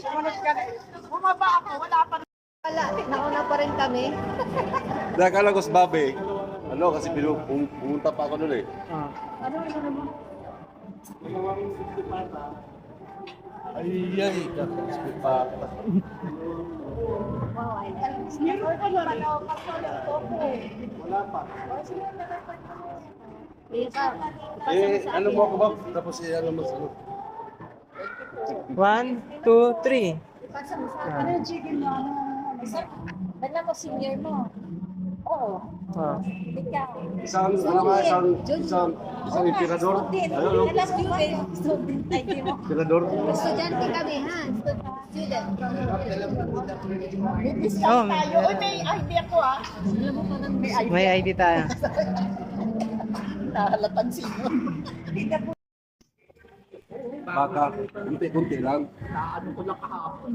Bumaba ako, wala pa. Wala, nauna pa rin kami. Nakakala ko sa Babe. Ano, kasi pumunta pa ako nun eh. Ano naman? Ay, kakasip pa. Meron pa na rin ako wala pa. Ano mo ako ba? Tapos ano mo sa 1, 2, 3. Ano yung chicken mo? Bala mo senior mo. Oo. Oh. Ikaw. isang emperador. Ano, no? Student ID mo. Emperador. Estudyante kami, ha? Student. Discount tayo. Uy, may ID ako ah. May ID. May ID tayo. Nahalatan sino. Baka, kunti-kunti lang. Ano ko lang kahapon.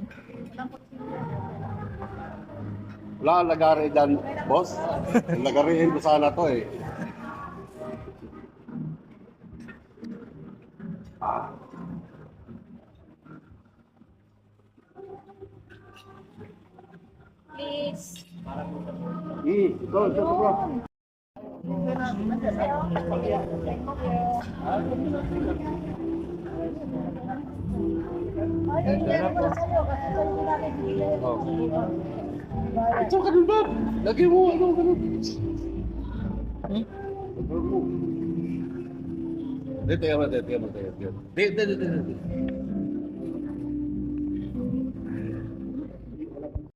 Wala lagari dyan, boss. Lagariin ko sana to eh. Please. Ito, bro. Ito, ganun ba? Lagi mo, ano, ganun. Dito, dito.